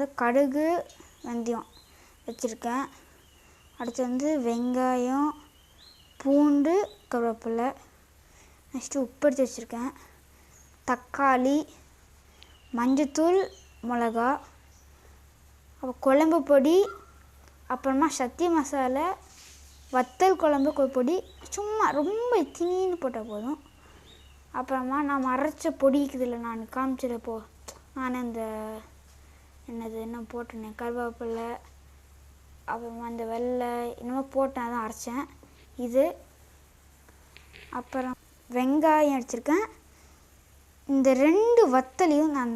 வந்து கடுகு வெந்தயம் வச்சுருக்கேன். அடுத்து வந்து வெங்காயம், பூண்டு, கருவேப்பிலை, நெக்ஸ்ட்டு உப்பு எடுத்து வச்சுருக்கேன். தக்காளி, மஞ்சத்தூள், மிளகா, அப்புறம் குழம்பு பொடி, அப்புறமா சக்தி மசாலா, வத்தல் குழம்பு பொடி சும்மா ரொம்ப தீனு போட்டால் போதும். அப்புறமா நான் அரைச்ச பொடி இருக்குதுல்ல, நான் காமிச்சிருப்போ நான் அந்த என்ன போட்டேன், கருவேப்பிலை, அப்புறமா அந்த வெள்ளை என்னமோ போட்டேன், அதான் அரைச்சேன் இது. அப்புறம் வெங்காயம் அடிச்சிருக்கேன். இந்த 2 வத்தலையும் நான்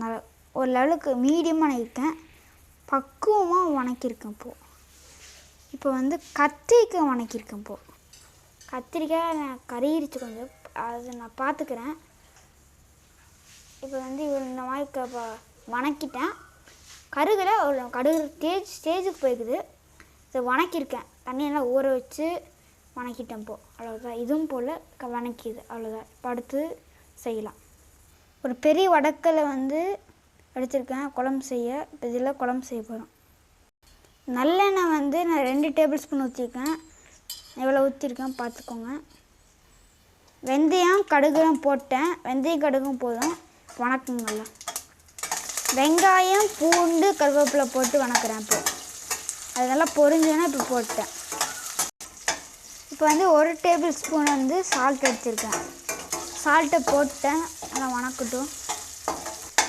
ஒரு லெவலுக்கு மீடியமாக நினைக்கிறேன், பக்குவமாக வணக்கியிருக்கேன். இப்போ வந்து கத்திரிக்காய் வணக்கியிருக்கேன். கத்திரிக்காய் நான் கறியிருச்சு கொஞ்சம், அதை நான் பார்த்துக்கிறேன். இப்போ வந்து இந்த மாதிரி வணக்கிட்டேன். கருகலை கடுகு ஸ்டேஜுக்கு போயிருக்குது. இதை வணக்கியிருக்கேன், தண்ணியெல்லாம் ஊற வச்சு வணக்கிட்டேன். அவ்வளோதான். இதுவும் போல் வணக்கிது, அவ்வளோதான். இப்போ அடுத்து செய்யலாம். ஒரு பெரிய வடக்கலை வந்து எடுத்திருக்கேன் குழம்பு செய்ய. இப்போ இதில் குழம்பு செய்ய போகிறோம். நல்லெண்ணெய் வந்து நான் 2 டேபிள் ஸ்பூன் ஊற்றிருக்கேன். எவ்வளோ ஊற்றிருக்கேன் பார்த்துக்கோங்க. வெந்தயம் கடுகும் போட்டேன். வெந்தயம் கடுகும் போதும், வணக்குங்கள்ல. வெங்காயம், பூண்டு, கருவேப்பிலை போட்டு வணக்குறேன். அது நல்லா பொரிஞ்சுன்னா இப்போ போட்டேன். இப்போ வந்து 1 டேபிள் ஸ்பூன் வந்து சால்ட் எடுத்திருக்கேன். சால்ட்டை போட்டேன், நல்லா வணக்கட்டும்.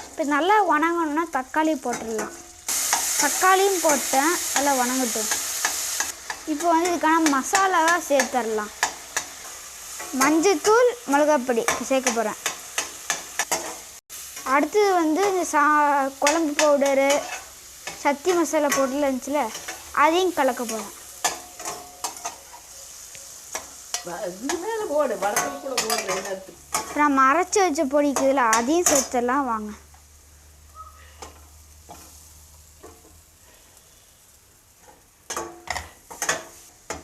இப்போ நல்லா வணங்கணுன்னா தக்காளி போட்டுடலாம். தக்காளியும் போட்டேன், நல்லா வணங்கட்டும். இப்போ வந்து இதுக்கான மசாலாவாக சேர்த்துடலாம். மஞ்சத்தூள், மிளகாப்பொடி சேர்க்க போகிறேன். அடுத்தது வந்து இந்த குழம்பு பவுடரு, சக்தி மசாலா பவுடரில் இருந்துச்சுல, அதையும் கலக்க போகிறேன். நம்ம அரைச்சி வச்ச பொடிக்குதுல, அதையும் சேர்த்துடலாம் வாங்க.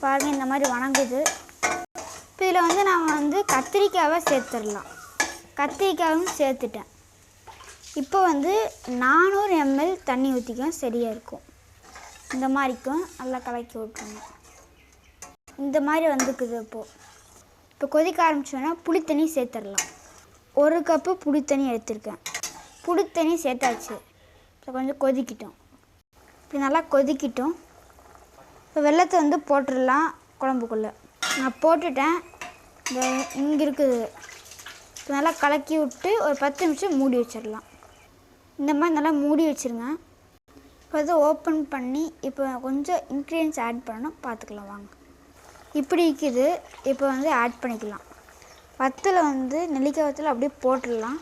பாருங்க, இந்த மாதிரி வணங்குது. இப்போ இதில் வந்து நம்ம வந்து கத்திரிக்காவை சேர்த்துடலாம். கத்திரிக்காயும் சேர்த்துட்டேன். இப்போ வந்து 400 ml தண்ணி ஊற்றிக்கும், சரியாக இருக்கும். இந்த மாதிரிக்கும் நல்லா கலக்கி விட்டுருங்க. இந்த மாதிரி வந்துக்குது. இப்போ கொதிக்க ஆரம்பிச்சோன்னா புளித்தண்ணி சேர்த்துடலாம். 1 கப்பு புளித்தண்ணி எடுத்துருக்கேன். புளித்தண்ணி சேர்த்தாச்சு. இப்போ கொஞ்சம் கொதிக்கிட்டோம். இப்போ நல்லா கொதிக்கிட்டோம். இப்போ வெள்ளத்தை வந்து போட்டுடலாம் குழம்புக்குள்ளே. நான் போட்டுட்டேன். இந்த இங்கே இருக்குது. இப்போ நல்லா கலக்கி விட்டு ஒரு 10 நிமிஷம் மூடி வச்சிடலாம். இந்த மாதிரி நல்லா மூடி வச்சுருங்க. இப்போ அதை ஓப்பன் பண்ணி இப்போ கொஞ்சம் இன்க்ரீடியன்ஸ் ஆட் பண்ணணும், பார்த்துக்கலாம் வாங்க. இப்படி இருக்குது. இப்போ வந்து ஆட் பண்ணிக்கலாம். வத்தலை வந்து நெல்லிக்காய் வத்தலை அப்படியே போட்டுடலாம்.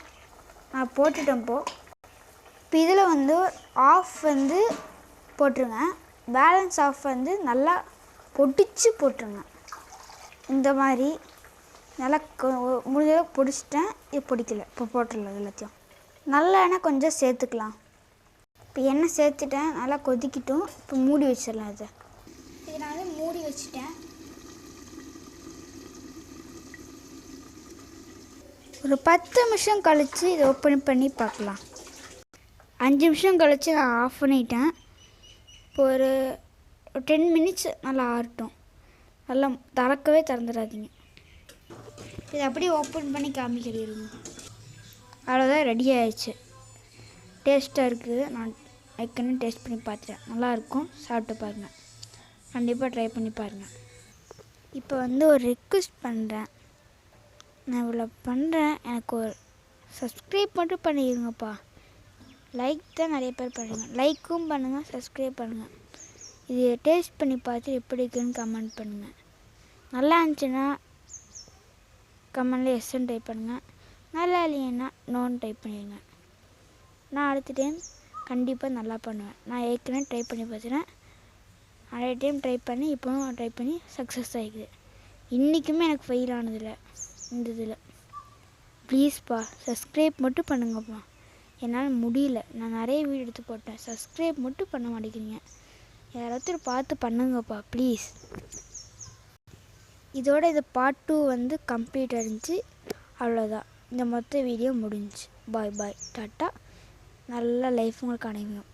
நான் போட்டுட்டேன். இப்போ இதில் வந்து ஆஃப் வந்து போட்டுருங்க. பேலன்ஸ் ஆஃப் வந்து நல்லா பொடிச்சு போட்டுருங்க. இந்த மாதிரி நல்லா முடிஞ்சளவுக்கு பொடிச்சிட்டேன். இது பொடிக்கலை. இப்போ போட்டுடலாம் எல்லாத்தையும். நல்ல எண்ணெய் கொஞ்சம் சேர்த்துக்கலாம். இப்போ எண்ணெய் சேர்த்துட்டேன். நல்லா கொதிக்கிட்டும். இப்போ மூடி வச்சிடலாம். இதை நான் வந்து மூடி வச்சுட்டேன். ஒரு 10 நிமிஷம் கழித்து இதை ஓப்பன் பண்ணி பார்க்கலாம். 5 நிமிஷம் கழித்து நான் ஆஃப் பண்ணிட்டேன். இப்போ ஒரு 10 மினிட்ஸ் நல்லா ஆறட்டும். நல்லா திறந்துடாதீங்க. இதை அப்படியே ஓப்பன் பண்ணி காமிக்கிறீங்க. அவ்வளோதான், ரெடி ஆயிடுச்சு. டேஸ்ட்டாக இருக்குது. நான் ஏற்கனவே டேஸ்ட் பண்ணி பார்த்துட்டேன். நல்லாயிருக்கும். சாப்பிட்டு பாருங்கள். கண்டிப்பாக ட்ரை பண்ணி பாருங்கள். இப்போ வந்து ஒரு ரிக்வெஸ்ட் பண்ணுறேன். நான் இவ்வளோ பண்ணுறேன், எனக்கு ஒரு சப்ஸ்கிரைப் மட்டும் பண்ணிடுங்கப்பா. லைக் தான் நிறைய பேர் பண்ணுங்கள். லைக்கும் பண்ணுங்கள், சப்ஸ்கிரைப் பண்ணுங்கள். இது டேஸ்ட் பண்ணி பார்த்து எப்படி இருக்குன்னு கமெண்ட் பண்ணுங்கள். நல்லா இருந்துச்சுன்னா கமெண்டில் எஸ்ன்னு டைப் பண்ணுங்கள். நல்லா இல்லைன்னா நோன்னு டைப் பண்ணிடுங்க. நான் அடுத்த டைம் கண்டிப்பாக நல்லா பண்ணுவேன். நான் ஏற்கனவே ட்ரை பண்ணி பார்த்துறேன். நிறைய டைம் ட்ரை பண்ணி இப்போவும் ட்ரை பண்ணி சக்ஸஸ் ஆகிக்குது. இன்றைக்குமே எனக்கு ஃபெயில் ஆனதில்லை இந்த இதில். ப்ளீஸ்ப்பா சப்ஸ்கிரைப் மட்டும் பண்ணுங்கப்பா. என்னால் முடியல. நான் நிறைய வீடியோ எடுத்து போட்டேன். சப்ஸ்கிரைப் மட்டும் பண்ண மாட்டேங்கிறீங்க. யாராவது பார்த்து பண்ணுங்கப்பா ப்ளீஸ். இதோட இது பார்ட் 2 வந்து கம்ப்ளீட் ஆகிருந்துச்சு. அவ்வளோதான். இந்த மொத்த வீடியோ முடிஞ்சிச்சு. பாய் பாய், டாட்டா. நல்ல லைஃப் உங்களுக்கு அடையணும்.